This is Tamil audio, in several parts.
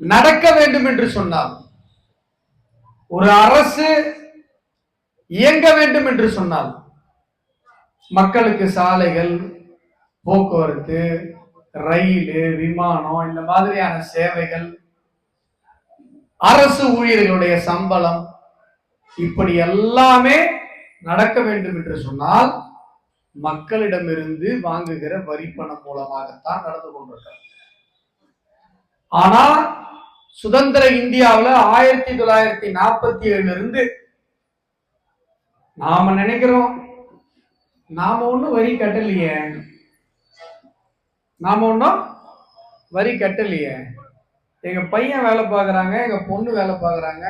நடக்க வேண்டும் என்று சொன்னால், ஒரு அரசு இயங்க வேண்டும் என்று சொன்னால், மக்களுக்கு சாலைகள், போக்குவரத்து, ரயில், விமானம், இந்த மாதிரியான சேவைகள், அரசு ஊழியர்களுடைய சம்பளம், இப்படி எல்லாமே நடக்க வேண்டும் என்று சொன்னால் மக்களிடமிருந்து வாங்குகிற வரி பணம் மூலமாகத்தான் நடந்து கொண்டிருக்கிறது. ஆனா சுதந்திர இந்தியாவில் 1947 இருந்து நாம நினைக்கிறோம் நாம ஒன்னும் வரி கட்டலையே, எங்க பையன் வேலை பார்க்கறாங்க, எங்க பொண்ணு வேலை பார்க்கறாங்க,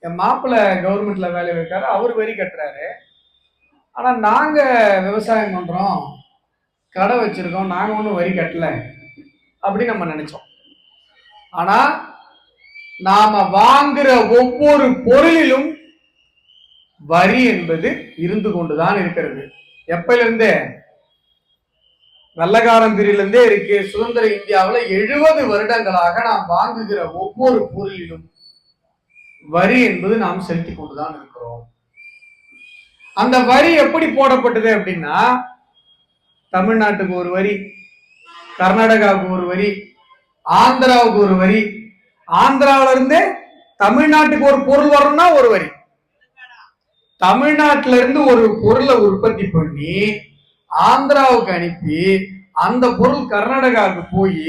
என் மாப்பிள்ளை கவர்மெண்ட்ல வேலை வைக்காரு, அவர் வரி கட்டுறாரு. ஆனா நாங்க விவசாயம் பண்றோம், கடை வச்சிருக்கோம், நாங்க ஒன்றும் வரி கட்டல அப்படின்னு நம்ம நினைச்சோம். ஆனா நாம வாங்குற ஒவ்வொரு பொருளிலும் வரி என்பது இருந்து கொண்டுதான் இருக்கிறது. எப்பயிலிருந்தே? வெள்ளக்காரன் பிரிவிலிருந்தே இருக்கு. சுதந்திர இந்தியாவில் 70 வருடங்களாக நாம் வாங்குகிற ஒவ்வொரு பொருளிலும் வரி என்பது நாம் செலுத்தி கொண்டுதான் இருக்கிறோம். அந்த வரி எப்படி போடப்பட்டது அப்படின்னா, தமிழ்நாட்டுக்கு ஒரு வரி, கர்நாடகாவுக்கு ஒரு வரி, ஆந்திராவுக்கு ஒரு வரி, ஆந்திராவில இருந்து தமிழ்நாட்டுக்கு ஒரு பொருள் வரணும்னா ஒரு வரி, தமிழ்நாட்டில இருந்து ஒரு பொருளை உற்பத்தி பண்ணி ஆந்திராவுக்கு அனுப்பி அந்த பொருள் கர்நாடகாவுக்கு போய்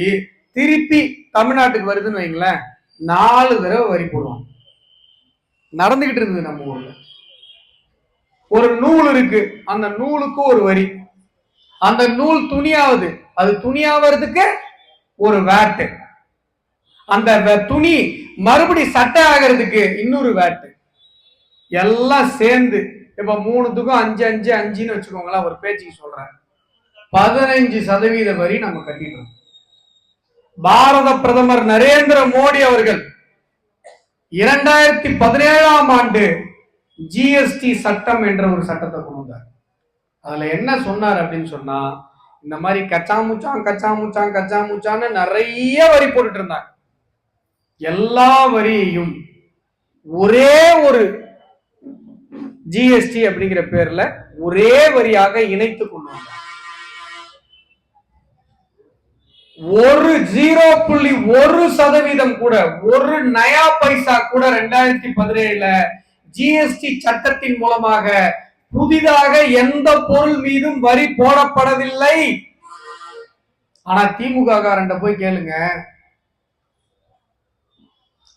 திருப்பி தமிழ்நாட்டுக்கு வருதுன்னு வைங்களேன், 4 தடவை வரி போடுவாங்க. நடந்துகிட்டு இருந்தது நம்ம ஊர்ல. ஒரு நூல் இருக்கு, அந்த நூலுக்கு ஒரு வரி, அந்த நூல் துணியாவது, அது துணியாவதுக்கு ஒரு வேட்டு, அந்த துணி மறுபடி சட்டை ஆகிறதுக்கு இன்னொரு வேட்டு, எல்லாம் சேர்ந்து இப்ப 3த்துக்கும் 5 5 5ன்னு வச்சுக்கோங்களேன், ஒரு பேச்சுக்கு சொல்றேன், 15% வரி நம்ம கட்டிட்டோம். பாரத பிரதமர் நரேந்திர மோடி அவர்கள் 2017ஆம் ஆண்டு ஜிஎஸ்டி சட்டம் என்ற ஒரு சட்டத்தை கொண்டு வந்தார். அதுல என்ன சொன்னார் அப்படின்னு சொன்னா, இந்த மாதிரி கச்சாமுச்சான்னு நிறைய வரி போட்டுட்டு இருந்தாங்க. எல்லா வரியையும் ஒரே ஒரு ஜிஎஸ்டி அப்படிங்கிற பேர்ல ஒரே வரியாக இணைத்து கொண்டு வந்தார். ஒரு 0.1% கூட, ஒரு நயா பைசா கூட 2017 ஜிஎஸ்டி சட்டத்தின் மூலமாக புதிதாக எந்த பொருள் மீதும் வரி போடப்படவில்லை. ஆனா திமுக காரண்ட போய் கேளுங்க,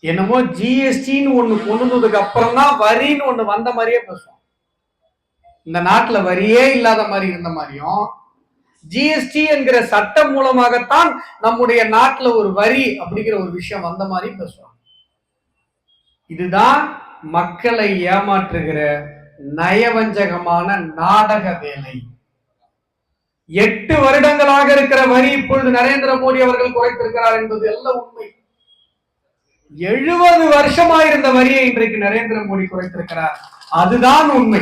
என்னமோ ஜிஎஸ்டின்னு ஒண்ணு கொண்டு வந்ததுக்கு அப்புறம் தான் வரின்னு ஒண்ணு வந்த மாதிரியே பேசுவோம். இந்த நாட்டுல வரியே இல்லாத மாதிரி இருந்த மாதிரியும், ஜிஎஸ்டி என்கிற சட்டம் மூலமாகத்தான் நம்முடைய நாட்டுல ஒரு வரி அப்படிங்கிற ஒரு விஷயம் வந்த மாதிரி பேசுவாங்க. இதுதான் மக்களை ஏமாற்றுகிற நயவஞ்சகமான நாடக வேலை. 8 வருடங்களாக இருக்கிற வரி இப்பொழுது நரேந்திர மோடி அவர்கள் குறைத்திருக்கிறார் என்பது எல்லாம் உண்மை. 70 வருஷமா இருந்த வரியை இன்றைக்கு நரேந்திர மோடி குறைத்திருக்கிறார், அதுதான் உண்மை.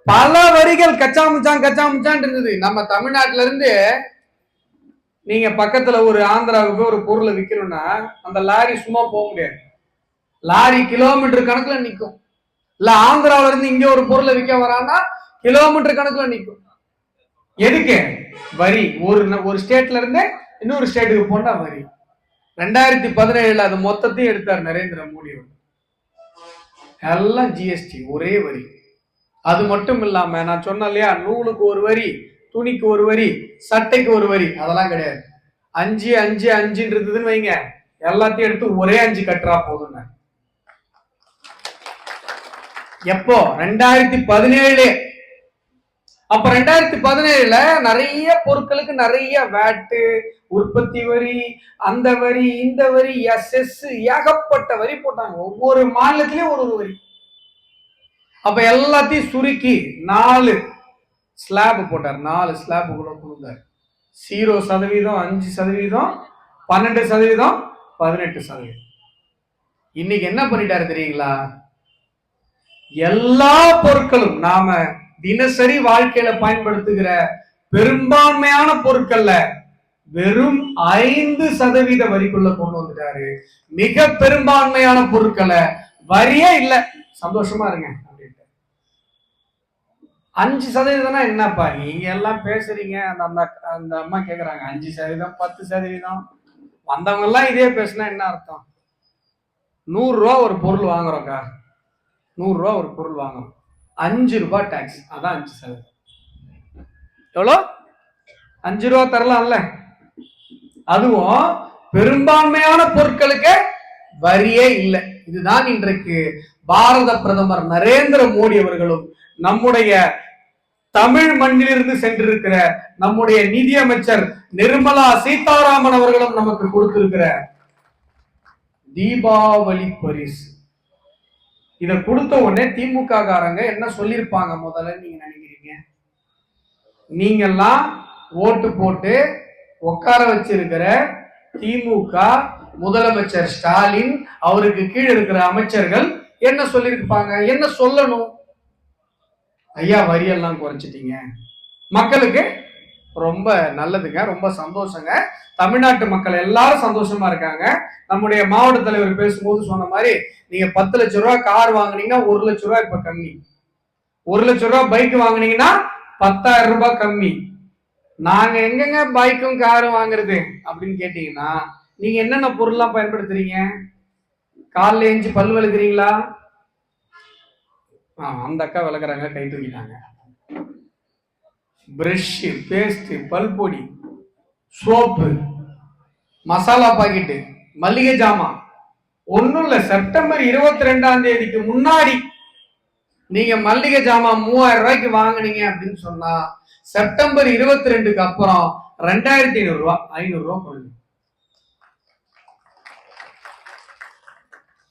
பல வரிகள் கச்சாமுச்சான் இருந்தது. நம்ம தமிழ்நாட்டில இருந்து நீங்க பக்கத்துல ஒரு ஆந்திராவுக்கு ஒரு பொருளை விற்கணும்னா அந்த லாரி சும்மா போக முடியாது, லாரி கிலோமீட்டர் கணக்குல நிற்கும். இல்ல ஆந்திராவில இருந்து இங்க ஒரு பொருளை விற்க வரான்னா கிலோமீட்டர் கணக்குல நிற்கும். எதுக்கு? வரி. ஒரு ஸ்டேட்ல இருந்து இன்னொரு ஸ்டேட்டுக்கு போனா வரி. 2017 அது மொத்தத்தையும் எடுத்தார் நரேந்திர மோடி. எல்லாம் ஜிஎஸ்டி, ஒரே வரி. அது மட்டும் இல்லாம நான் சொன்னேன் இல்லையா, நூலுக்கு ஒரு வரி, துணிக்கு ஒரு வரி, சட்டைக்கு ஒரு வரி, அதெல்லாம் கிடையாது. 5 5 5 இருந்ததுன்னு வைங்க, எல்லாத்தையும் எடுத்து ஒரே 5 கட்டுறா போதுங்க. எப்போ? 2017. அப்ப 2017 நிறைய பொருட்களுக்கு நிறைய வேட்டு, உற்பத்தி வரி, அந்த வரி, இந்த வரி, எஸ்எஸ், ஏகப்பட்ட வரி போட்டாங்க. ஒவ்வொரு மாநிலத்திலயும் ஒரு வரி. அப்ப எல்லாத்தையும் சுருக்கி 4 ஸ்லாப் போட்டார். 4 ஸ்லாப் கூட கொடுத்தார். 0%, 5%, 12%, 18%. இன்னைக்கு என்ன பண்ணிட்டாரு தெரியுங்களா? எல்லா பொருட்களும் நாம தினசரி வாழ்க்கையில பயன்படுத்துகிற பெரும்பான்மையான பொருட்கள்ல வெறும் 5% வரிக்குள்ள கொண்டு வந்துட்டாரு. மிக பெரும்பான்மையான பொருட்களை வரியே இல்ல, சந்தோஷமா இருங்க அப்படின்ட்டு. 5% என்னப்பா நீங்க எல்லாம் பேசுறீங்க? அந்த அம்மா கேக்குறாங்க 5%, 10%. வந்தவங்க எல்லாம் இதே பேசுனா என்ன அர்த்தம்? 100 ரூபா ஒரு பொருள் வாங்குறோம்க்கா, 100 ரூபா ஒரு பொருள் வாங்குறோம், 5 ரூபாய் டாக்ஸ், அதான் 5%. எவ்வளோ? 5 ரூபா தரலாம்ல. அதுவும் பெரும்பான்மையான பொருட்களுக்கு வரியே இல்லை. இதுதான் இன்றைக்கு பாரத பிரதமர் நரேந்திர மோடி அவர்களும் நம்முடைய தமிழ் மண்ணிலிருந்து சென்றிருக்கிற நம்முடைய நிதியமைச்சர் நிர்மலா சீதாராமன் அவர்களும் நமக்கு கொடுத்திருக்கிற தீபாவளி பரிசு. இதை கொடுத்த உடனே திமுக காரங்க என்ன சொல்லியிருப்பாங்க முதல்ல நீங்க நினைக்கிறீங்க? நீங்கெல்லாம் ஓட்டு போட்டு உட்கார வச்சிருக்கிற திமுக முதலமைச்சர் ஸ்டாலின், அவருக்கு கீழே இருக்கிற அமைச்சர்கள் என்ன சொல்லியிருப்பாங்க? என்ன சொல்லணும்? ஐயா வரியெல்லாம் குறைச்சிட்டீங்க, மக்களுக்கு ரொம்ப நல்லதுங்க, ரொம்ப சந்தோஷங்க, தமிழ்நாட்டு மக்கள் எல்லாரும் சந்தோஷமா இருக்காங்க. நம்முடைய மாவட்ட தலைவர் பேசும்போது சொன்ன மாதிரி நீங்க 10 லட்சம் ரூபாய் கார் வாங்கினீங்கன்னா 1 லட்சம் ரூபாய் இப்ப கம்மி, 1 லட்சம் ரூபாய் பைக் வாங்கினீங்கன்னா 10,000 ரூபாய் கம்மி. நாங்க எங்கங்க பைக்கும் காரும் வாங்குறது அப்படின்னு கேட்டீங்கன்னா, நீங்க என்னென்ன பொருள்லாம் பயன்படுத்துறீங்க? காலைல எஞ்சி பல் விளக்குறீங்களா? அந்த அக்கா விளக்குறாங்க, கை தூக்கிட்டாங்க. பிரஷ், பேஸ்ட், பல்பொடி, சோப்பு, மசாலா பாக்கெட்டு, மல்லிகை ஜாமான், ஒன்னும் இல்ல. செப்டம்பர் 22ஆம் தேதிக்கு முன்னாடி நீங்க மல்லிகை ஜாமான் 3000 ரூபாய்க்கு வாங்கினீங்க அப்படின்னு சொன்னா, செப்டம்பர் 22க்கு அப்புறம் 2500 ரூபாய், 500 ரூபாய் குறையும்.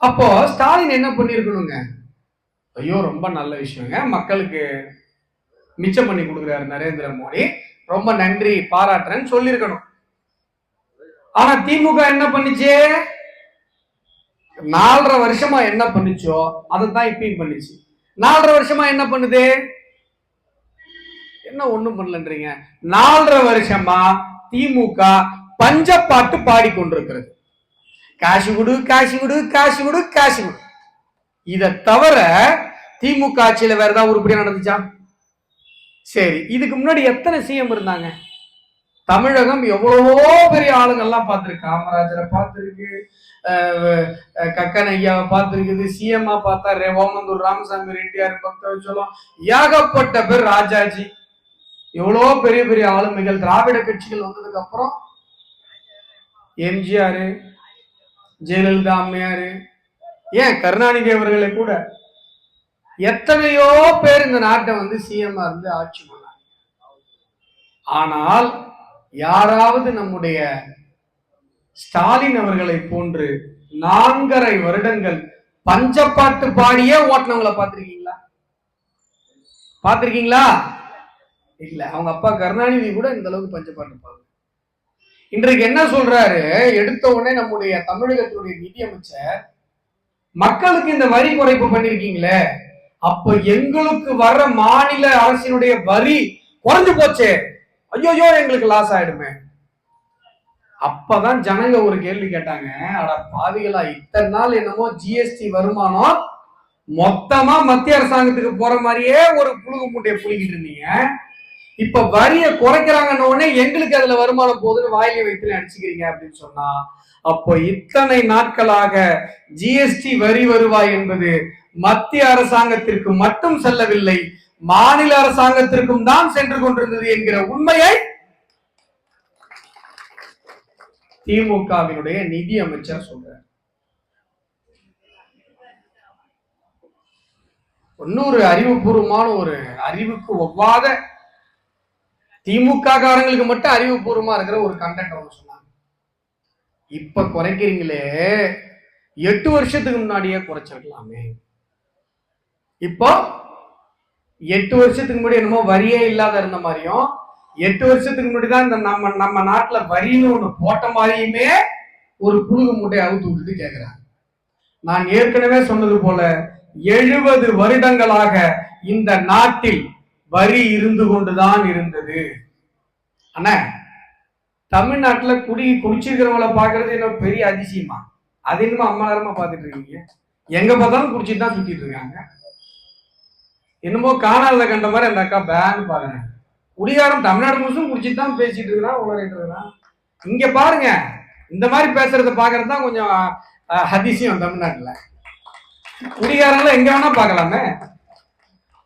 அப்போ ஸ்டாலின் என்ன பண்ணிருக்கணுங்க? ஐயோ ரொம்ப நல்ல விஷயங்க, மக்களுக்கு மிச்சம் பண்ணி கொடுக்குறாரு நரேந்திர மோடி, ரொம்ப நன்றி பாராட்டுறேன்னு சொல்லியிருக்கணும். ஆனா திமுக என்ன பண்ணிச்சு? 4.5 வருஷமா என்ன பண்ணிச்சோ அதைத்தான் இப்பயும் பண்ணிச்சு. 4.5 வருஷமா என்ன பண்ணுது? என்ன ஒண்ணும் பண்ணலன்றீங்க? 4.5 வருஷமா திமுக பஞ்சப்பாட்டு பாடிக்கொண்டிருக்கிறது. காசு கொடு, காசு கொடு, காசு கொடு, காசு கொடு. இதை தவிர திமுக ஆட்சியில வேற ஏதாவது உருப்படியா நடந்துச்சா? சரி, இதுக்கு முன்னாடி எத்தனை சிஎம் இருந்தாங்க? தமிழகம் எவ்வளவோ பெரிய ஆளுங்கள்லாம் பார்த்திருக்கு. காமராஜரை பார்த்திருக்கு, கக்கன் ஐயாவை பார்த்திருக்குது. சிஎம்மா பார்த்தா ஓமந்தூர் ராமசாமி ரெட்டியார், பக்தவச்சலம், ஏகப்பட்ட பேர், ராஜாஜி, எவ்வளோ பெரிய பெரிய ஆளுமைகள். திராவிட கட்சிகள் வந்ததுக்கு அப்புறம் எம்ஜிஆர், ஜெயலலிதா அம்மையாரு, ஏன் கருணாநிதி அவர்களை கூட எத்தனையோ பேர் இந்த நாட்டை வந்து சிஎம்மா இருந்து ஆட்சி பண்ணாங்க. ஆனால் யாராவது நம்முடைய ஸ்டாலின் அவர்களை போன்று 4.5 வருடங்கள் பஞ்சப்பாட்டு பாடியே ஓட்டினவங்களை பார்த்திருக்கீங்களா? பார்த்திருக்கீங்களா? இல்ல. அவங்க அப்பா கருணாநிதி கூட இந்த அளவுக்கு பஞ்சப்பாட்டு பாடு. இன்றைக்கு என்ன சொல்றாரு? எடுத்த உடனே நம்முடைய தமிழகத்தினுடைய நிதியமைச்சர், மக்களுக்கு இந்த வரி குறைப்பு பண்ணிருக்கீங்களே, அப்ப எங்களுக்கு வர மாநில அரசினுடைய வரி குறைஞ்சு போச்சே, ஐயோ எங்களுக்கு லாஸ் ஆயிடுமே. அப்பதான் ஜனங்க ஒரு கேள்வி கேட்டாங்க, அட பாவிகளா, இத்தனை நாள் என்னமோ ஜிஎஸ்டி வருமானம் மொத்தமா மத்திய அரசாங்கத்துக்கு போற மாதிரியே ஒரு புழுகு மூட்டையை புழுகிட்டு இருந்தீங்க, இப்ப வரியை குறைக்கிறாங்கன்னு உடனே எங்களுக்கு அதுல வருமானம் போகுதுன்னு வாயிலை வைத்து அடிச்சுக்கிறீங்க அப்படின்னு சொன்னா, அப்போ இத்தனை நாட்களாக ஜிஎஸ்டி வரி வருவாய் என்பது மத்திய அரசாங்கத்திற்கு மட்டும் செல்லவில்லை, மாநில அரசாங்கத்திற்கும் தான் சென்று கொண்டிருந்தது என்கிற உண்மையை திமுகவினுடைய நிதி அமைச்சர் சொல்றார். இன்னொரு அறிவுபூர்வமான, ஒரு அறிவுக்கு ஒவ்வாத, திமுக காரங்களுக்கு மட்டும் அறிவுபூர்வமா இருக்கிற ஒரு கண்டென்ட் ஒன்று சொன்னாங்க. இப்ப குறைக்கிறீங்களே, 8 வருஷத்துக்கு முன்னாடியே குறைச்சிருக்கலாமே. இப்போ 8 வருஷத்துக்கு முன்னாடி என்னமோ வரியே இல்லாத இருந்த மாதிரியும், 8 வருஷத்துக்கு முன்னாடி தான் இந்த நம்ம நாட்டுல வரின்னு ஒண்ணு போட்ட மாதிரியுமே ஒரு புழுகு மூட்டையை அவுத்து விட்டுட்டு கேட்கிறாங்க. நான் ஏற்கனவே சொன்னது போல 70 வருடங்களாக இந்த நாட்டில் வரி இருந்து கொண்டுதான் இருந்தது. ஆனா தமிழ்நாட்டுல குடிச்சிருக்கிறவங்கள பாக்குறது என்ன பெரிய அதிசயமா? அது என்னமோ அம்மா நேரமா பாத்துட்டு இருக்கீங்க. எங்க பார்த்தாலும் குடிச்சிட்டு தான் சுத்திட்டு இருக்காங்க. என்னமோ காணாத கண்ட மாதிரி அந்த அக்கா பேன்னு பாருங்க. குடிகாரம் தமிழ்நாடு முழுசும் குடிச்சிட்டு தான் பேசிட்டு இருக்கிறான், உளறிட்டு இருக்கிறான். இங்க பாருங்க, இந்த மாதிரி பேசுறத பாக்குறது தான் கொஞ்சம் அதிசயம். தமிழ்நாட்டுல குடிகாரங்கள எங்க வேணா பாக்கலாமே.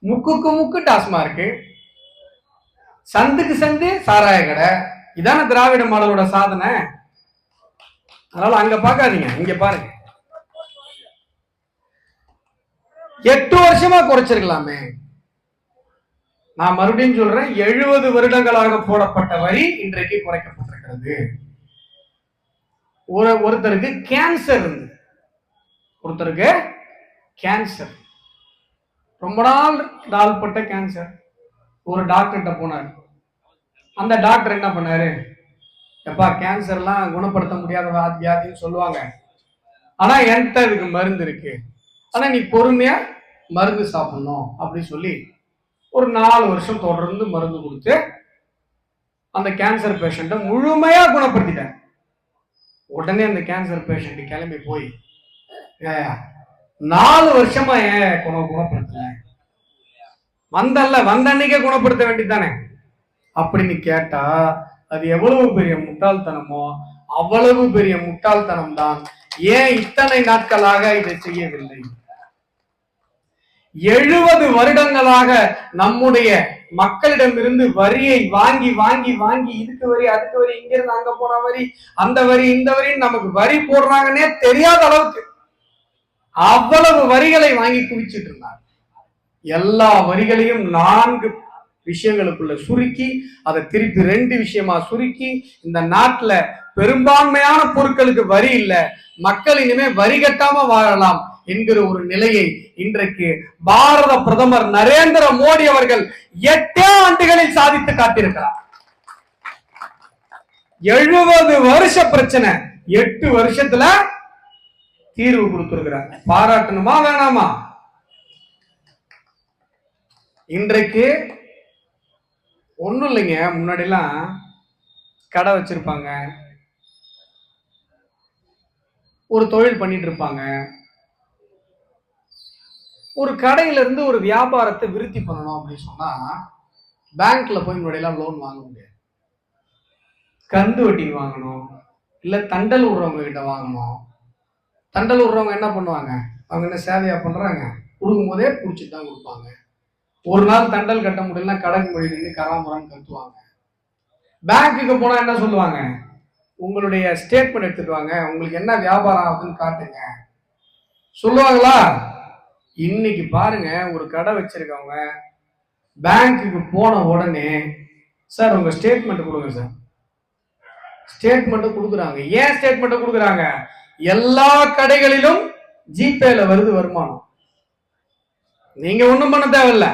முக்குக்கு முக்கு டாஸ்மார்க், சந்துக்கு சந்து சாராய கடை. இதான திராவிட மாடலோட சாதனை. அதனால அங்க பாக்காதீங்க, இங்க பாருங்க. 8 வருஷமா குறைச்சிருக்கலாமே. நான் மறுபடியும் சொல்றேன், 70 வருடங்களாக போடப்பட்ட வரி இன்றைக்கு குறைக்கப்பட்டிருக்கிறது. ஒருத்தருக்கு கேன்சர் இருந்தது, ஒருத்தருக்கு கேன்சர், ரொம்ப நாள்பட்ட கேன்சர். ஒரு டாக்டர்கிட்ட போனார். அந்த டாக்டர் என்ன பண்ணாரு, எப்பா கேன்சர்லாம் குணப்படுத்த முடியாத வியாதின்னு சொல்லுவாங்க, ஆனா என்கிட்ட இதுக்கு மருந்து இருக்கு, ஆனா நீ பொறுமையா மருந்து சாப்பிடணும் அப்படின்னு சொல்லி ஒரு 4 வருஷம் தொடர்ந்து மருந்து கொடுத்து அந்த கேன்சர் பேஷண்ட்டை முழுமையா குணப்படுத்திட்டார். உடனே அந்த கேன்சர் பேஷண்ட் கிளம்பி போய் 4 வருஷமா ஏன் குணப்படுத்தல, வந்த அன்னைக்கே குணப்படுத்த வேண்டியதானே அப்படின்னு கேட்டா அது எவ்வளவு பெரிய முட்டாள்தனமோ அவ்வளவு பெரிய முட்டாள்தனம் தான். ஏன் இத்தனை நாட்களாக இதை செய்யவில்லை? 70 வருடங்களாக நம்முடைய மக்களிடமிருந்து வரியை வாங்கி வாங்கி வாங்கி இதுக்கு வரி அதுக்கு வரி, இங்க இருந்து அங்க போன வரி, அந்த வரி இந்த வரி, நமக்கு வரி போடுறாங்கன்னே தெரியாத அளவுக்கு அவ்வளவு வரிகளை வாங்கி குவிச்சிட்டு இருந்தாங்க. எல்லா வரிகளையும் 4 விஷயங்களுக்குள்ள சுருக்கி அதை திருப்பி 2 விஷயமா சுருக்கி இந்த நாட்டுல பெரும்பான்மையான பொருட்களுக்கு வரி இல்லை, மக்கள் இனிமே வரி கட்டாம வாழலாம் என்கிற ஒரு நிலையை இன்றைக்கு பாரத பிரதமர் நரேந்திர மோடி அவர்கள் 8 ஆண்டுகளில் சாதித்து காட்டியிருக்கிறார். 70 வருஷ பிரச்சனை 8 வருஷத்துல தீர்வு கொடுத்திருக்கிறார். பாராட்டணுமா வேணாமா? இன்றைக்கு ஒண்ணும் இல்லைங்க. முன்னாடி எல்லாம் கடை வச்சிருப்பாங்க, ஒரு தொழில் பண்ணிட்டு இருப்பாங்க. ஒரு கடையில இருந்து ஒரு வியாபாரத்தை விருத்தி பண்ணணும் அப்படின்னு சொன்னா பேங்க்ல போய் முன்னாடி எல்லாம் லோன் வாங்க முடியாது, கந்து வட்டி வாங்கணும், இல்ல தண்டல் விடுறவங்க கிட்ட வாங்கணும். தண்டல் விடுறவங்க என்ன பண்ணுவாங்க, அவங்க என்ன சேவையா பண்றாங்க, கொடுக்கும் போதே குடிச்சுட்டு தான் கொடுப்பாங்க. ஒரு நாள் தண்டல் கட்ட முடியலன்னா கடைக்கு மொழி நின்று கராமரான்னு கத்துவாங்க. பேங்க்குக்கு போனா என்ன சொல்லுவாங்க, உங்களுடைய ஸ்டேட்மெண்ட் எடுத்துட்டு வாங்க, உங்களுக்கு என்ன வியாபாரம் ஆகுதுன்னு காட்டுங்க சொல்லுவாங்களா? இன்னைக்கு பாருங்க, ஒரு கடை வச்சிருக்கவங்க பேங்க்குக்கு போன உடனே சார் உங்க ஸ்டேட்மெண்ட் கொடுங்க சார், ஸ்டேட்மெண்ட் கொடுக்குறாங்க. ஏன் ஸ்டேட்மெண்ட் கொடுக்குறாங்க? எல்லா கடைகளிலும் ஜிபேல வருது வருமானம், நீங்க ஒண்ணும் பண்ண தேவையில்ல.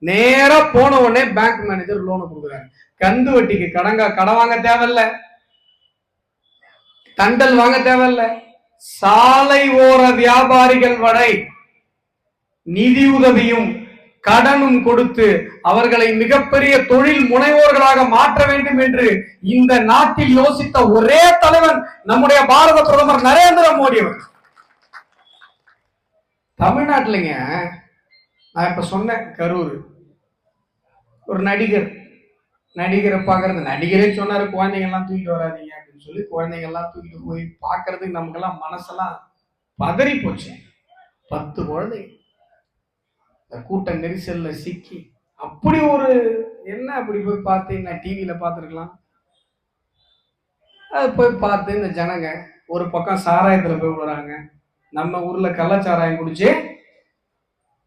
நேரா போன உடனே பேங்க் மேனேஜர் லோனை கொடுக்குறாங்க. கந்து வட்டிக்கு கடன் வாங்க தேவையில்ல, தண்டல் வாங்க தேவையில்ல. சாலை ஓர வியாபாரிகள் வரை நிதி உதவியும் கடனும் கொடுத்து அவர்களை மிகப்பெரிய தொழில் முனைவோர்களாக மாற்ற வேண்டும் என்று இந்த நாட்டில் யோசித்த ஒரே தலைவன் நம்முடைய பாரத பிரதமர் நரேந்திர மோடி அவர். தமிழ்நாட்டிலங்க, நான் இப்ப சொன்னேன், கரூர் ஒரு நடிகரை பாக்குறது, நடிகரே சொன்னாரு குழந்தைங்க எல்லாம் தூக்கிட்டு வராதீங்க அப்படின்னு சொல்லி குழந்தைங்க எல்லாம் தூக்கிட்டு போய் பாக்குறதுக்கு நமக்கெல்லாம் மனசெல்லாம் பதறி போச்சு. 10 குழந்தைங்க கூட்ட நெரிசல்ல சிக்கி, அப்படி ஒரு என்ன அப்படி போய் பார்த்து நான் டிவியில பார்த்துருக்கலாம். அது போய் பார்த்து இந்த ஜனங்க ஒரு பக்கம் சாராயத்துல போய் விடுறாங்க. நம்ம ஊர்ல கள்ளச்சாராயம் குடிச்சு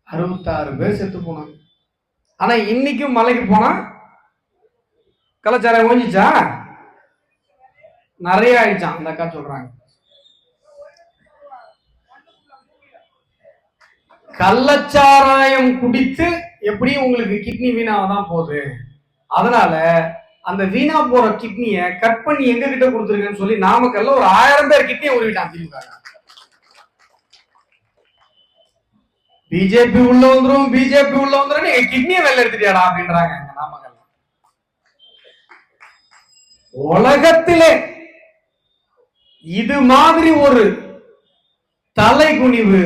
66 பேர் செத்து போனாங்க. ஆனா இன்னைக்கும் மலைக்கு போனா கள்ளச்சாராயம் ஓஞ்சிச்சா? நிறைய ஆயிடுச்சான். அந்த அக்கா சொல்றாங்க, கள்ளச்சாராயம் குடித்து எப்படியும் உங்களுக்கு கிட்னி வீணாவதான் போகுது, அதனால அந்த வீணா போற கிட்னிய கட் பண்ணி எங்க கிட்ட கொடுத்துருக்கேன்னு சொல்லி நாமக்கல்ல ஒரு 1000 பேர் கிட்னியை உருவிட்டான் திமுக. பிஜேபி உள்ள வந்துரும், நீங்க கிட்னியை வெளில எடுத்துட்டியாடா அப்படின்றாங்க நாமக்கல். உலகத்திலே இது மாதிரி ஒரு தலைகுனிவு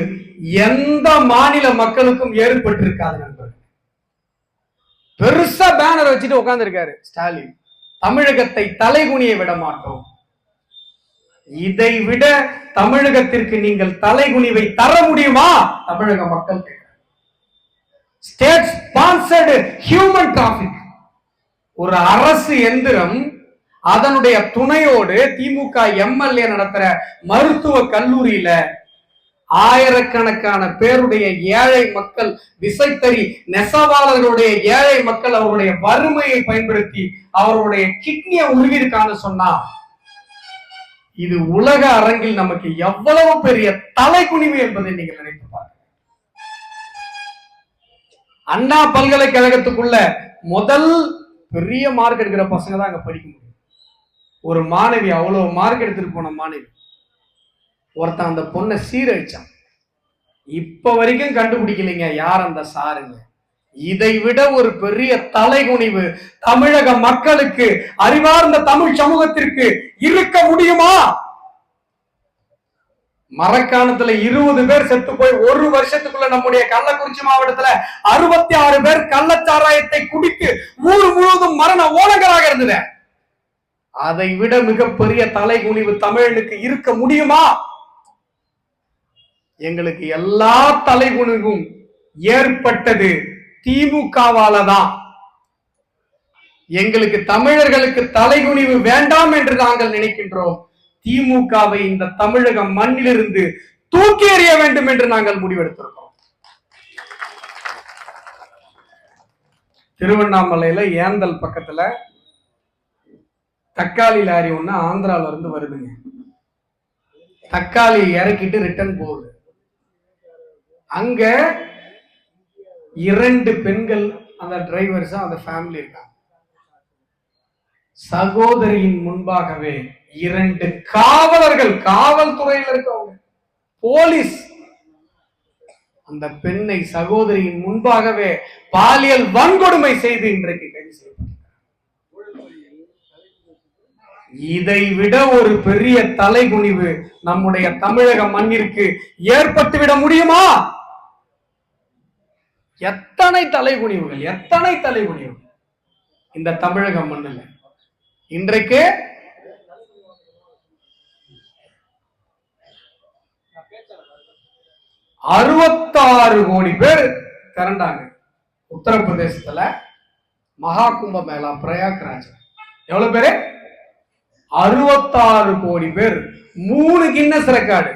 எந்த மாநில மக்களுக்கும் ஏற்பட்டிருக்காது நண்பர்கள். பெருசா பேனர் வச்சுட்டு உட்கார்ந்து இருக்காரு ஸ்டாலின். தமிழகத்தை தலைகுனிய விட மாட்டோம். இதை விட தமிழகத்திற்கு நீங்கள் தலைகுனிவை தர முடியுமா? தமிழக மக்கள் ஸ்டேட் ஸ்பான்சர்டு ஹியூமன் டிராபிக், ஒரு அரசு எந்திரம் அதனுடைய துணையோடு திமுக எம்எல்ஏ நடத்துற மருத்துவ கல்லூரியில ஆயிரக்கணக்கான பேருடைய ஏழை மக்கள், விசைத்தறி நெசவாளர்களுடைய ஏழை மக்கள் அவருடைய வறுமையை பயன்படுத்தி அவருடைய கிட்னியை உருவிருக்கான்னு சொன்னா இது உலக அரங்கில் நமக்கு எவ்வளவு பெரிய தலைகுனிவு என்பதை நீங்கள் நினைத்து பாருங்க. அண்ணா பல்கலைக்கழகத்துக்குள்ள முதல் பெரிய மார்க் எடுக்கிற பசங்க தான் அங்க படிக்க முடியும். ஒரு மாணவி, அவ்வளவு மார்க் எடுத்துட்டு போன மாணவி, ஒருத்தன் அந்த பொண்ணை சீரழிச்சான். இப்ப வரைக்கும் கண்டுபிடிக்கலைங்க யார் அந்த சாருங்க. இதை விட ஒரு பெரிய தலைகுனிவு தமிழக மக்களுக்கு, அறிவார்ந்த தமிழ் சமூகத்திற்கு இருக்க முடியுமா? மரக்காணத்துல 20 பேர் செத்து போய் ஒரு வருஷத்துக்குள்ள நம்முடைய கள்ளக்குறிச்சி மாவட்டத்துல 66 பேர் கள்ளச்சாராயத்தை குடித்து ஊர் முழுவதும் மரண ஓலங்களாக இருந்தது. அதை விட மிகப்பெரிய தலைகுனிவு தமிழனுக்கு இருக்க முடியுமா? எங்களுக்கு எல்லா தலைகுனிவும் ஏற்பட்டது திமுகவால தான். எங்களுக்கு தமிழர்களுக்கு தலைகுனிவு வேண்டாம் என்று நாங்கள் நினைக்கின்றோம். திமுகவை இந்த தமிழக மண்ணிலிருந்து தூக்கி எறிய வேண்டும் என்று நாங்கள் முடிவெடுத்திருக்கோம். திருவண்ணாமலையில ஏந்தல் பக்கத்துல தக்காளி லாரி ஒண்ணு ஆந்திரால இருந்து வருதுங்க. தக்காளி இறக்கிட்டு ரிட்டர்ன் போகுது. அங்க 2 பெண்கள் அந்த டிரைவர்ஸா அந்த ஃபேமிலி இருக்காங்க. சகோதரியின் முன்பாகவே 2 காவலர்கள், காவல்துறையில் இருக்கவங்க, போலீஸ் அந்த பெண்ணை சகோதரியின் முன்பாகவே பாலியல் வன்கொடுமை செய்து இன்றைக்கு கைது செய்யப்பட்டார். இதை விட ஒரு பெரிய தலைகுனிவு நம்முடைய தமிழக மண்ணிற்கு ஏற்பட்டுவிட முடியுமா? எத்தனை தலைகுனிவுகள், எத்தனை தலைகுனிவுகள் இந்த தமிழக மண்ணில் இன்றைக்கு. $66 கோடி பேர் திரண்டாங்க உத்தரப்பிரதேசத்துல மகா கும்ப மேளா பிரயாக்ராஜ். எவ்வளவு பேரு? 66 கோடி பேர். 3 கின்னஸ் ரெக்கார்டு.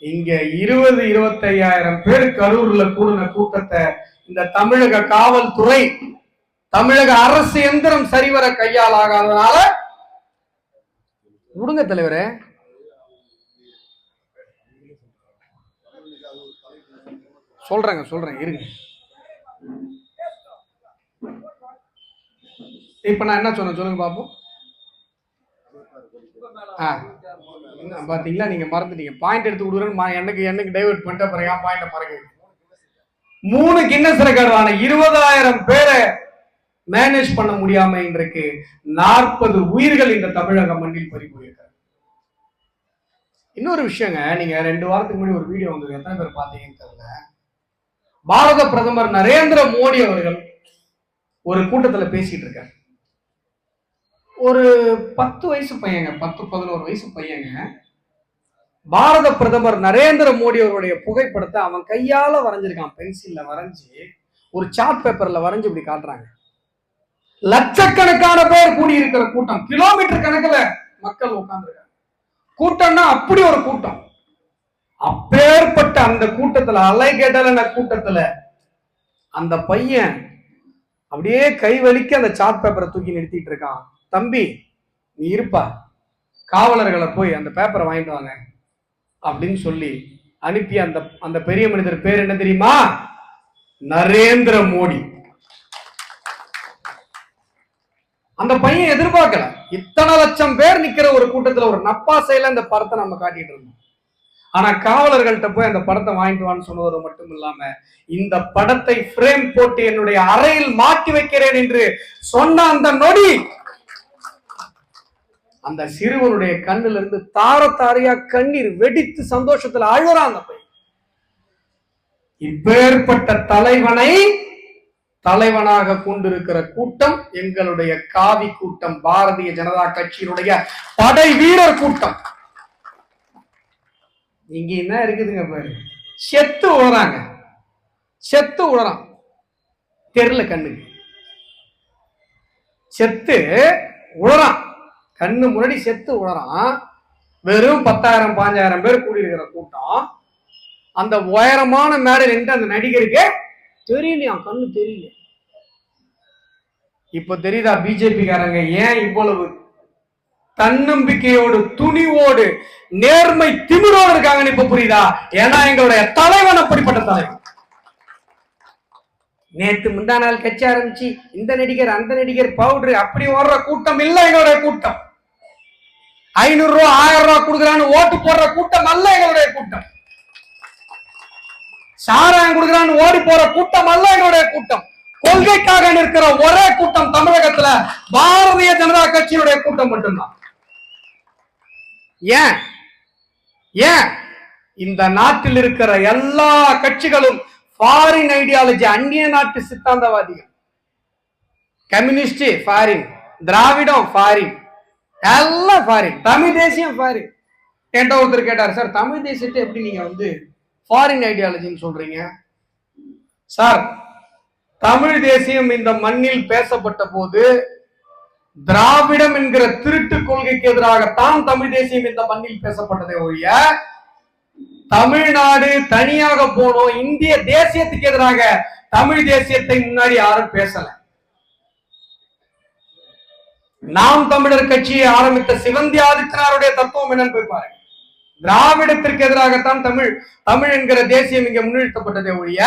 இங்க 20-25,000 பேர் கரூர்ல கூடின கூட்டத்தை இந்த தமிழக காவல்துறை, தமிழக அரசு எந்திரம் சரிவர கையால் ஆகாதனால விடுங்க தலைவரே. சொல்றேங்க இருங்க. இப்ப நான் என்ன சொன்னேன் சொல்லுங்க பாப்போம். பாத்தீங்களா, நீங்க மறந்துட்டீங்க. பாயிண்ட் எடுத்து கொடுக்குறேன்னு எனக்கு டைவர்ட் பண்ணிட்டு அப்புறம் ஏன் பாயிண்ட மறக்க. 3 கின்னஸ் ரெக்கார்டான 20,000 பேரை மேனேஜ் பண்ண முடியாம இன்றைக்கு 40 உயிர்கள் இந்த தமிழக மண்ணில் பறி போயிருக்காரு. இன்னொரு விஷயங்க, நீங்க 2 வாரத்துக்கு முன்னாடி ஒரு வீடியோ வந்தது, எத்தனை பேர் பாத்தீங்கன்னு தெரியல. பாரத பிரதமர் நரேந்திர மோடி அவர்கள் ஒரு கூட்டத்துல பேசிட்டு இருக்காரு. ஒரு 10 வயசு பையங்க, 10-11 வயசு பையங்க, பாரத பிரதமர் நரேந்திர மோடி அவருடைய புகைப்படத்தை அவன் கையால வரைஞ்சிருக்கான். பென்சில்ல வரைஞ்சி ஒரு சார்ட் பேப்பர்ல வரைஞ்சு இப்படி காட்டுறாங்க. லட்சக்கணக்கான பேர் கூடியிருக்கிற கூட்டம், கிலோமீட்டர் கணக்குல மக்கள் உட்கார்ந்துருக்காங்க. கூட்டம்னா அப்படி ஒரு கூட்டம். அப்பேற்பட்ட அந்த கூட்டத்துல, அலைகடலான கூட்டத்துல அந்த பையன் அப்படியே கை வலிக்க அந்த சார்ட் பேப்பரை தூக்கி நிறுத்திட்டு இருக்கான். தம்பி நீ இருப்பா, காவலர்களை போய் அந்த பேப்பரை வாங்கிட்டு வாங்க அப்படின்னு சொல்லி அனுப்பி அந்த பெரிய மனிதர் பேர் என்ன தெரியுமா? நரேந்திர மோடி. அந்த பையன் எதிர்பார்க்கல, இத்தனை லட்சம் பேர் நிக்கிற ஒரு கூட்டத்துல ஒரு நப்பாசையில இந்த படத்தை நம்ம காட்டிட்டு இருந்தோம். ஆனா காவலர்கள்ட்ட போய் அந்த படத்தை வாங்கிட்டு வான்னு சொன்னது மட்டும் இல்லாம இந்த படத்தை பிரேம் போட்டு என்னுடைய அறையில் மாட்டி வைக்கிறேன் என்று சொன்ன அந்த நொடி அந்த சிறுவனுடைய கண்ணுல இருந்து தார தாரையா கண்ணீர் வெடித்து சந்தோஷத்துல அழுறான் அந்த பையன். இப்பேற்பட்ட தலைவனை தலைவனாக கொண்டிருக்கிற கூட்டம் எங்களுடைய காவி கூட்டம், பாரதிய ஜனதா கட்சியினுடைய படை வீரர் கூட்டம். இங்க என்ன இருக்குதுங்க பாரு, செத்து உழறாங்க, செத்து உழறான் தெருல கண்ணுக்கு செத்து உழறான், கண்ணு முன்னாடி செத்து உழறான். வெறும் 10,000 15,000 பேர் கூடியிருக்கிற கூட்டம். அந்த உயரமான மேடை நின்று அந்த நடிகருக்கு தெரியலையா, கண்ணு தெரியல. இப்ப தெரியுதா பிஜேபி காரங்க ஏன் இவ்வளவு தன்னம்பிக்கையோடு துணிவோடு நேர்மை திமிரோடு இருக்காங்கன்னு இப்ப புரியுதா? ஏன்னா எங்களுடைய தலைவன் அப்படிப்பட்ட தலைவன். நேத்து முந்தா நாள் கட்சி ஆரம்பிச்சு இந்த நடிகர் அந்த நடிகர் பவுடர் அப்படி ஓடுற கூட்டம் இல்ல எங்களுடைய கூட்டம். 500 ரூபா 1000 ரூபாய் கொடுக்குறான்னு ஓட்டு போடுற கூட்டம் அல்ல எங்களுடைய கூட்டம். சாராயம் கொடுக்குறான்னு ஓடி போற கூட்டம் அல்ல எங்களுடைய கூட்டம். கொள்கைக்காக நிற்கிற ஒரே கூட்டம் தமிழகத்துல பாரதிய ஜனதா கட்சியினுடைய கூட்டம் மட்டும்தான். ஏன் ஏன் இந்த நாட்டில் இருக்கிற எல்லா கட்சிகளும் ஃபாரின் ஐடியாலஜி, அந்நிய நாட்டு சித்தாந்தவாதிகள். கம்யூனிஸ்ட் ஃபாரின், திராவிடம் ஃபாரின், எல்லாம் ஃபாரின், தமிழ் தேசியம் ஃபாரின். என்கிட்ட ஒருத்தர் கேட்டார், சார் தமிழ் தேசியத்தை எப்படி நீங்க ஃபாரின் ஐடியாலஜின்னு சொல்றீங்க? சார் தமிழ் தேசியம் இந்த மண்ணில் பேசப்பட்ட போது திராவிடம் என்கிற திருட்டு கொள்கைக்கு எதிராகத்தான் தமிழ் தேசியம் இந்த மண்ணில் பேசப்பட்டதே ஒழிய தமிழ்நாடு தனியாக போனோம் இந்திய தேசியத்துக்கு எதிராக தமிழ் தேசியத்தை முன்னாடி யாரும் பேசல. நாம் தமிழர் கட்சியை ஆரம்பித்த சிவந்தி ஆதித்தனாருடைய தத்துவம் என்னன்னு போய் பாருங்க. திராவிடத்திற்கு எதிராகத்தான் தமிழ் என்கிற தேசியம் இங்க முன்னிறுத்தப்பட்டதே ஒழிய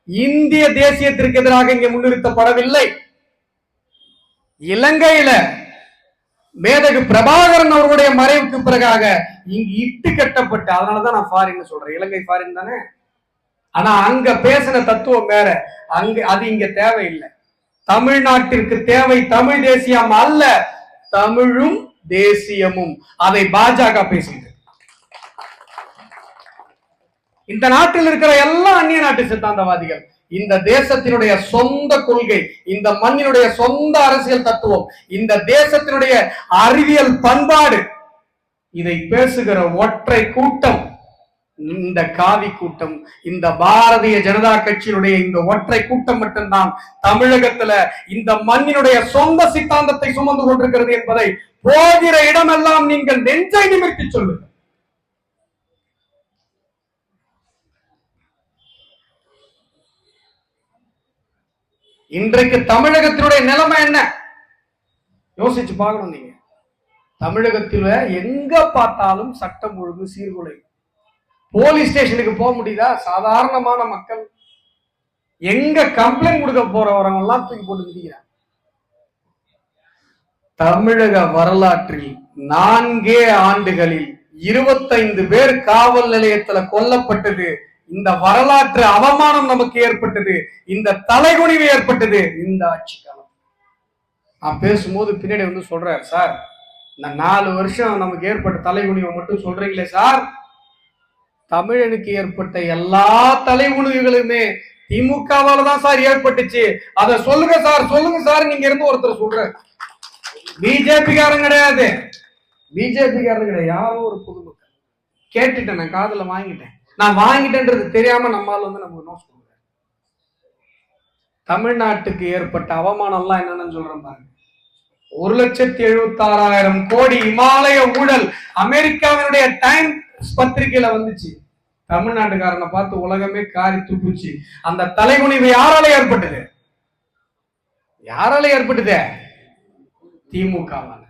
இந்திய தேசியத்திற்கு எதிராக இங்கே முன்னிறுத்தப்படவில்லை. இலங்கையில மேதகு பிரபாகரன் அவருடைய மறைவுக்கு பிறகாக இங்கு இட்டு கட்டப்பட்டு, அதனாலதான் நான் ஃபாரின் சொல்றேன், இலங்கை ஃபாரின் தானே. ஆனா அங்க பேசின தத்துவம் வேற, அது இங்க தேவையில்லை. தமிழ்நாட்டிற்கு தேவை தமிழ் தேசியம் அல்ல, தமிழும் தேசியமும். அதை பாஜக பேசுகிறது. இந்த நாட்டில் இருக்கிற எல்லா அந்நிய நாட்டு சித்தாந்தவாதிகள் இந்த தேசத்தினுடைய சொந்த கொள்கை, இந்த மண்ணினுடைய சொந்த அரசியல் தத்துவம், இந்த தேசத்தினுடைய அறிவியல் பண்பாடு, இதை பேசுகிற ஒற்றை கூட்டம் இந்த காவி கூட்டம், இந்த பாரதிய ஜனதா கட்சியினுடைய இந்த ஒற்றை கூட்டம் மட்டும்தான் தமிழகத்துல இந்த மண்ணினுடைய சொந்த சித்தாந்தத்தை சுமந்து கொண்டிருக்கிறது என்பதை போகிற இடமெல்லாம் நீங்கள் நெஞ்சை நிமிர்த்தி சொல்லுங்கள். இன்றைக்கு தமிழகத்தினுடைய நிலைமை என்ன யோசிச்சு பார்க்கணும். நீங்க தமிழகத்தில் எங்க பார்த்தாலும் சட்டம் ஒழுங்கு சீர்குலை. போலீஸ் ஸ்டேஷனுக்கு போக முடியுதா? சாதாரணமான மக்கள் எங்க கம்ப்ளைண்ட் கொடுக்க போறவங்க எல்லாம் தூக்கி போட்டு மிதிக்கிறாங்க. தமிழக வரலாற்றில் 4 ஆண்டுகளில் 25 பேர் காவல் நிலையத்துல கொல்லப்பட்டது. இந்த வரலாற்று அவமானம் நமக்கு ஏற்பட்டது, இந்த தலைகுனிவு ஏற்பட்டது இந்த ஆட்சி காலம். நான் பேசும்போது பின்னாடி சொல்றாரு, சார் இந்த 4 வருஷம் நமக்கு ஏற்பட்ட தலைகுனிவை மட்டும் சொல்றீங்களே சார், தமிழனுக்கு ஏற்பட்ட எல்லா தலைகுனிவுகளுமே திமுகவால தான் சார் ஏற்பட்டுச்சு. அதை சொல்லுங்க சார், சொல்லுங்க சார். நீங்க இருந்து ஒருத்தர் சொல்ற பிஜேபி காரன் கிடையாது, பிஜேபி காரன் கிடையாது, யாரோ ஒரு பொதுமக்கள் கேட்டுட்டேன், நான் காதுல வாங்கிட்டேன். நான் வாங்கிட்டேன்றது தெரியாம நம்மால் நமக்கு நோட் சொல்ற. தமிழ்நாட்டுக்கு ஏற்பட்ட அவமானம் எல்லாம் என்னன்னு சொல்றேன் பாருங்க. 1,76,000 கோடி இமாலய ஊழல் அமெரிக்காவினுடைய டைம்ஸ் பத்திரிகையில வந்துச்சு. தமிழ்நாட்டுக்காரனை பார்த்து உலகமே காரி துப்புச்சு. அந்த தலைகுனிவு யாரால ஏற்பட்டது? யாரால ஏற்பட்டது? திமுகவால.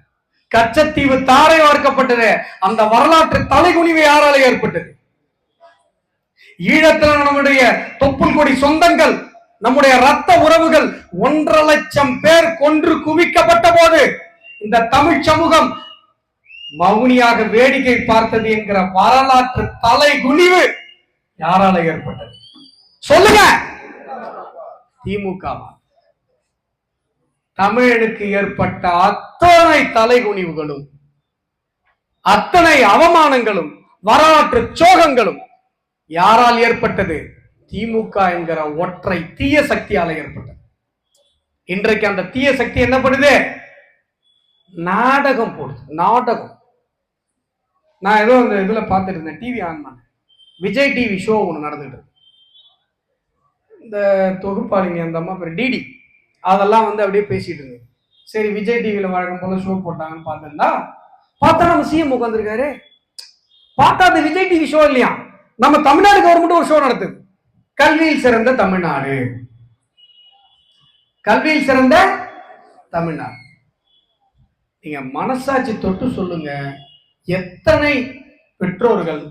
கச்சத்தீவு தாரை வார்க்கப்பட்டது. அந்த வரலாற்று தலைகுனிவு யாரால ஏற்பட்டது? ஈழத்தில் நம்முடைய தொப்புள் கொடி சொந்தங்கள், நம்முடைய ரத்த உறவுகள் 1,50,000 பேர் கொன்று குவிக்கப்பட்ட போது இந்த தமிழ் சமூகம் மௌனியாக வேடிக்கை பார்த்தது என்கிற வரலாற்று தலை குனிவு யாரால ஏற்பட்டது சொல்லுங்க? திமுக. தமிழனுக்கு ஏற்பட்ட அத்தனை தலைகுனிவுகளும் அத்தனை அவமானங்களும் வரலாற்று சோகங்களும் யாரால் ஏற்பட்டது? திமுக என்கிற ஒற்றை தீய சக்தியால ஏற்பட்டது. இன்றைக்கு அந்த தீய சக்தி என்ன பண்ணுது? நாடகம் போடுது. நாடகம். நான் ஏதோ அந்த இதுல பார்த்துட்டு இருந்தேன், டிவி ஆன் பண்ண, விஜய் டிவி ஷோ ஒன்று நடந்துட்டு, இந்த தொகுப்பாளிங்க அந்த அம்மா பேர் டிடி, அதெல்லாம் வந்து அப்படியே பேசிட்டு இருந்தது. சரி, விஜய் டிவியில வழக்கம் போல ஷோ போட்டாங்கன்னு பார்த்துருந்தா, பார்த்தா நம்ம சிஎம் உட்காந்துருக்காரு. பார்த்தா அது விஜய் டிவி ஷோ இல்லையா, நம்ம தமிழ்நாடு கவர்மெண்ட் ஒரு ஷோ நடத்துது, கல்வியில் சிறந்த தமிழ்நாடு. கல்வியில் சிறந்த தமிழ்நாடு. நீங்க மனசாட்சி தொட்டு சொல்லுங்க, எத்தனை பெற்றோர்கள்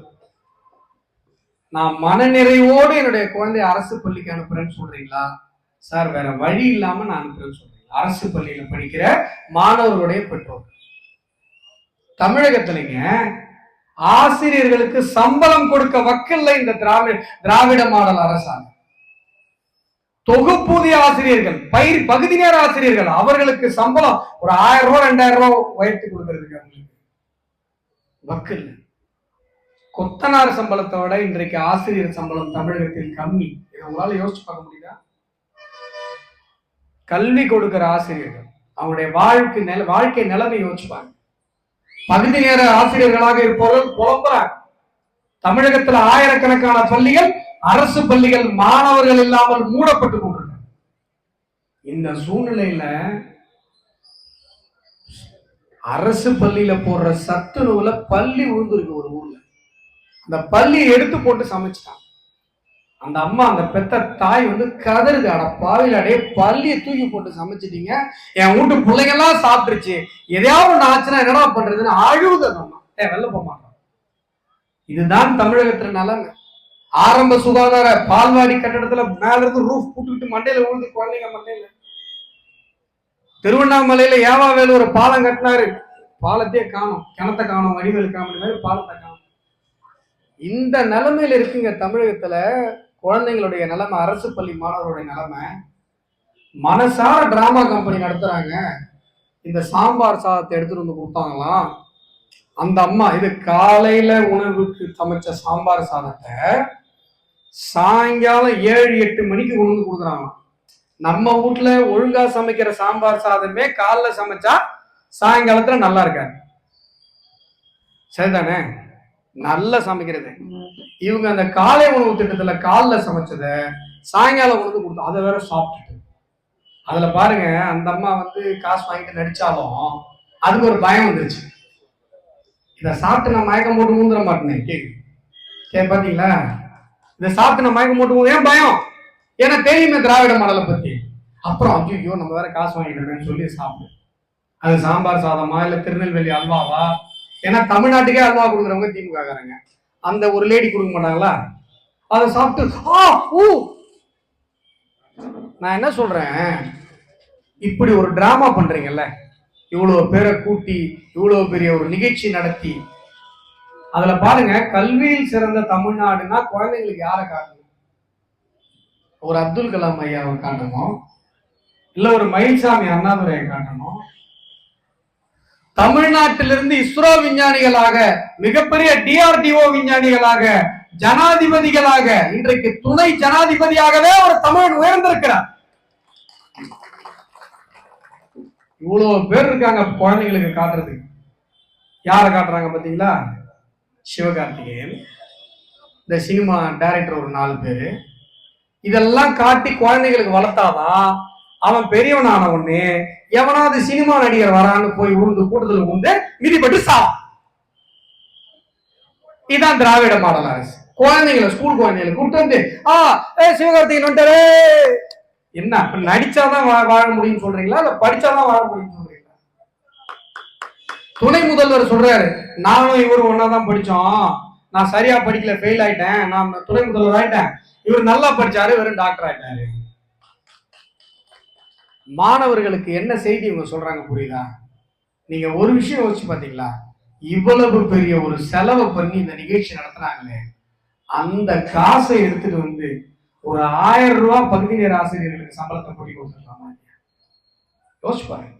நான் மனநிறைவோடு என்னுடைய குழந்தை அரசு பள்ளிக்கு அனுப்புறேன்னு சொல்றீங்களா? சார், வேற வழி இல்லாம நான் அனுப்புறேன்னு சொல்றீங்க. அரசு பள்ளியில படிக்கிற மாணவர்களுடைய பெற்றோர்கள். தமிழகத்திலங்க ஆசிரியர்களுக்கு சம்பளம் கொடுக்க வக்கில்லை இந்த திராவிட மாடல் அரசாங்கம். தொகுப்பூதிய ஆசிரியர்கள், பகுதி நேர ஆசிரியர்கள், அவர்களுக்கு சம்பளம் ஒரு 1000 ரூபாய் 2000 ரூபாய் உயர்த்தி கொடுக்கறதுக்கு அவங்களுக்கு வக்கில்ல. கொத்தனார் சம்பளத்தை விட இன்றைக்கு ஆசிரியர் சம்பளம் தமிழகத்தில் கம்மி. இதை உங்களால யோசிச்சு பார்க்க முடியுதா? கல்வி கொடுக்கிற ஆசிரியர்கள் அவங்களுடைய வாழ்க்கை நிலைமை யோசிச்சுப்பாங்க. பகுதி நேர ஆசிரியர்களாக இருப்பவர்கள் புலம்புறாங்க. தமிழகத்தில் ஆயிரக்கணக்கான பள்ளிகள், அரசு பள்ளிகள் மாணவர்கள் இல்லாமல் மூடப்பட்டு கொண்டிருக்க இந்த சூழ்நிலையில அரசு பள்ளியில போடுற சத்து நூலை பள்ளி விழுந்துருக்கு ஒரு ஊர்ல. அந்த பள்ளியை எடுத்து போட்டு சமைச்சிட்டான். அந்த அம்மா, அந்த பெத்த தாய் வந்து கதறுது, அட பாவில, அடைய பள்ளியை தூக்கி போட்டு சமைச்சிட்டீங்க, என் வீட்டு பிள்ளைங்கெல்லாம் சாப்பிட்டுருச்சு, எதையாவது ஒன்று ஆச்சுன்னா என்னடா பண்றதுன்னு அழுவுது அந்த அம்மா. வெளில போக மாட்டோம். இதுதான் தமிழகத்துல நிலைமை. ஆரம்ப சுகாதார பால்வாடி கட்டடத்துல மேல இருந்து ரூஃப் போட்டுக்கிட்டு மண்டையில விழுந்து குழந்தைங்க மண்டையில. திருவண்ணாமலையில ஏவாவேலு ஒரு பாலம் கட்டினாரு, பாலத்தையே காணும், கிணத்தை காணும், வடிவேல் காமெடி மாதிரி பாலத்தை காணும். இந்த நிலைமையில இருக்குங்க தமிழகத்துல குழந்தைங்களுடைய நிலைமை, அரசு பள்ளி மாணவருடைய நிலைமை. மனசார டிராமா கம்பெனி நடத்துறாங்க. இந்த சாம்பார் சாதத்தை எடுத்துட்டு வந்து கொடுத்தாங்களாம் அந்த அம்மா. இது காலையில உணவுக்கு சமைச்ச சாம்பார் சாதத்தை சாயங்காலம் 7-8 மணிக்கு கொண்டு வந்து கொடுக்குறாங்களாம். நம்ம வீட்டுல ஒழுங்கா சமைக்கிற சாம்பார் சாதமே காலைல சமைச்சா சாயங்காலத்துல நல்லா இருக்காது, சரிதானே? நல்லா சமைக்கிறது. இவங்க அந்த காலை உணவு திட்டத்துல காலைல சமைச்சத சாயங்காலம் கொண்டு கொடுத்தோம், அதை வேற சாப்பிட்டுட்டு. அதுல பாருங்க, அந்த அம்மா வந்து காசு வாங்கிட்டு நடிச்சாலும் அதுக்கு ஒரு பயம் வந்துருச்சு. இதை சாப்பிட்டு நான் மயக்கம் போட்டு ஊந்துட மாட்டேன். பாத்தீங்களா? இதை சாப்பிட்டு நான் மயக்கம் போட்டு ஏன் பயம்? ஏன்னா தெரியுமே திராவிட மாடலை பத்தி. அப்புறம் ஐயோ நம்ம வேற காசு வாங்கிட்டு சொல்லி சாப்பிடு. அது சாம்பார் சாதமா இல்ல திருநெல்வேலி அல்வாவா? ஏன்னா தமிழ்நாட்டுக்கே அல்வா கொடுக்குறவங்க திமுக காரங்க. அந்த ஒரு லேடி கொடுக்க மாட்டாங்களா? அதை சாப்பிட்டு நான் என்ன சொல்றேன், இப்படி ஒரு டிராமா பண்றீங்கல்ல, இவ்வளவு பேரை கூட்டி இவ்வளவு பெரிய ஒரு நிகழ்ச்சி நடத்தி, அதுல பாருங்க, கல்வியில் சிறந்த தமிழ்நாடுனா குழந்தைங்களுக்கு யாரை காட்டணும்? ஒரு அப்துல் கலாம் ஐயாவை காட்டணும், இல்ல ஒரு மயில்சாமி அண்ணாதுரையை காட்டணும். தமிழ்நாட்டிலிருந்து இஸ்ரோ விஞ்ஞானிகளாக, மிகப்பெரிய டிஆர்டிஓ விஞ்ஞானிகளாக, ஜனாதிபதிகளாக, இன்றைக்கு துணை ஜனாதிபதியாகவே ஒரு தமிழன் உயர்ந்திருக்கிறார். இவ்வளவு பேர் இருக்காங்க குழந்தைங்களுக்கு காட்டுறதுக்கு. யாரை காட்டுறாங்க பாத்தீங்களா? சிவகார்த்திகேயன், இந்த சினிமா டைரக்டர் ஒரு 4 பேரு. இதெல்லாம் காட்டி குழந்தைங்களுக்கு வளர்த்தாதான் அவன் பெரியவனான உடனே எவனாவது சினிமா நடிகர் வரான்னு போய் உருந்து கூட்டத்தில் உண்டு மிதிப்பட்டு சாவும். இதான் திராவிட மாடல் அரசு. குழந்தைங்களை, ஸ்கூல் குழந்தைகளை கூப்பிட்டு வந்து சிவகார்த்திகேயன் வந்துட்டாரு, என்ன நடிச்சாதான் வாழ முடியும்னு சொல்றீங்களா, இல்ல படிச்சாதான் வாழ முடியும்னு சொல்றீங்களா? துணை முதல்வர் சொல்றாரு, நானும் இவரும் ஒன்னாதான் படிச்சோம், நான் சரியா படிக்கல, ஃபெயில் ஆயிட்டேன், நான் துணை முதல்வர் ஆயிட்டேன், இவர் நல்லா படிச்சாரு, வெறும் டாக்டர் ஆயிட்டாரு. மாணவர்களுக்கு என்ன செய்தி இவங்க சொல்றாங்க புரியுதா? நீங்க ஒரு விஷயம் யோசிச்சு பாத்தீங்களா? இவ்வளவு பெரிய ஒரு செலவை பண்ணி இந்த நிகழ்ச்சி நடத்துறாங்களே, அந்த காசை எடுத்துட்டு வந்து ஒரு 1000 ரூபாய் பகுதி நேர ஆசிரியர்களுக்கு சம்பளத்தை கூட்டி கொடுத்துருக்காங்க. யோசிச்சு பாருங்க.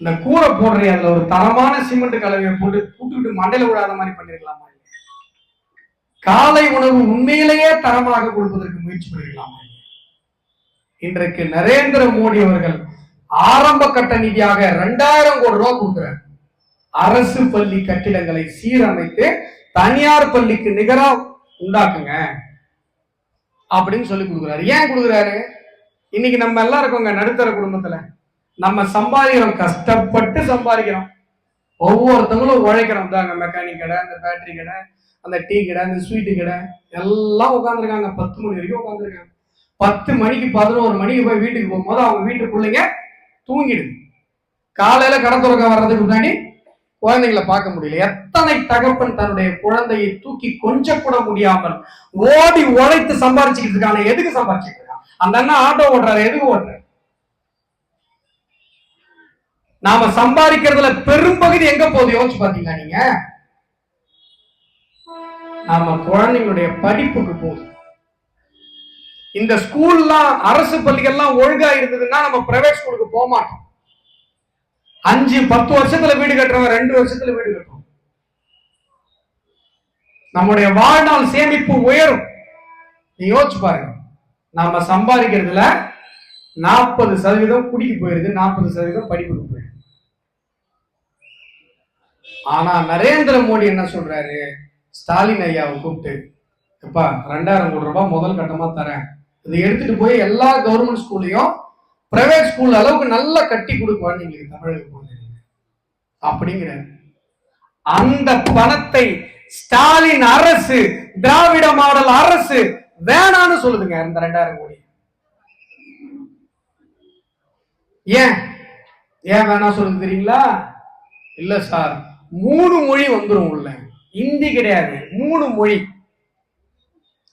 இந்த கூரை போடுற அதுல ஒரு தரமான சிமெண்ட் கலவையை போட்டு கூட்டுக்கிட்டு மண்டையில விடாத மாதிரி பண்ணிருக்கலாமா? காலை உணவு உண்மையிலேயே தரமாக கொடுப்பதற்கு முயற்சி பண்ணிருக்கலாமா? இன்றைக்கு நரேந்திர மோடி அவர்கள் ஆரம்ப கட்ட நிதியாக 2000 கோடி ரூபாய் கொடுக்கிறார். அரசு பள்ளி கட்டிடங்களை சீரமைத்து தனியார் பள்ளிக்கு நிகரா உண்டாக்குங்க அப்படின்னு சொல்லி கொடுக்குறாரு. ஏன் கொடுக்குறாரு? இன்னைக்கு நம்ம எல்லாம் இருக்கோங்க நடுத்தர குடும்பத்துல, நம்ம சம்பாதிக்கிறோம், கஷ்டப்பட்டு சம்பாதிக்கிறோம், ஒவ்வொருத்தவங்களும் உழைக்கிறோம். தாங்க மெக்கானிக் கடை, அந்த பேட்டரி கடை, அந்த டீ கடை, அந்த ஸ்வீட்டு கடை எல்லாம் உட்காந்துருக்காங்க. 10 மணி வரைக்கும் உட்காந்துருக்காங்க. 10 மணிக்கு 11 மணிக்கு போய் வீட்டுக்கு போகும்போது அவங்க வீட்டு பிள்ளைங்க தூங்கிடுது. காலையில கடை துறக்க வர்றதுக்கு முன்னாடி குழந்தைங்களை பார்க்க முடியல. எத்தனை தகப்பன் தன்னுடைய குழந்தையை தூக்கி கொஞ்சம் கூட முடியாமல் ஓடி உழைத்து சம்பாரிச்சுக்கிட்டு இருக்காங்க. எதுக்கு சம்பாரிச்சுட்டு இருக்கான்? அந்த அண்ணன் ஆட்டோ ஓட்டுறாரு, எதுக்கு ஓட்டுறாரு? நாம சம்பாதிக்கிறதுல பெரும்பகுதி எங்க போகுது யோசிச்சு பாத்தீங்களா நீங்க? நாம குழந்தைங்களுடைய படிப்புக்கு போகுது. இந்த ஸ்கூல்லாம் அரசு பள்ளிகள்லாம் ஒழுங்கா இருந்ததுன்னா நம்ம பிரைவேட் ஸ்கூலுக்கு போக மாட்டோம். 5-10 வருஷத்துல வீடு கட்டுறவங்க 2 வருஷத்துல வீடு கட்டுறோம். நம்முடைய வாழ்நாள் சேமிப்பு உயரும். நீ யோசிச்சு பாருங்க. நாம சம்பாதிக்கிறதுல 40% குடிக்கு போயிருது, 40% படிப்புக்கு போயிருது. ஆனா நரேந்திர மோடி என்ன சொல்றாரு? ஸ்டாலின் ஐயாவை கூப்பிட்டு, எப்பா 2000 கோடி ரூபாய் முதல் கட்டமா தரேன், இதை எடுத்துட்டு போய் எல்லா கவர்மெண்ட் ஸ்கூல்லையும் பிரைவேட் ஸ்கூல் அளவுக்கு நல்லா கட்டி கொடுக்குவான்னு நீங்களுக்கு தமிழக அப்படிங்கிற அந்த பணத்தை ஸ்டாலின் அரசு, திராவிட மாடல் அரசு வேணான்னு சொல்லுதுங்க. இந்த 2000 கோடி ஏன் வேணாம் சொல்லுது தெரியுங்களா? இல்ல சார், 3 மொழி வந்துரும் உள்ள. இந்தி கிடையாது, 3 மொழி.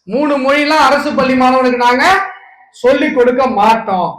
3 மொழிலாம் அரசு பள்ளி மாணவனுக்கு நாங்க சொல்லிக் கொடுக்க மாட்டோம்.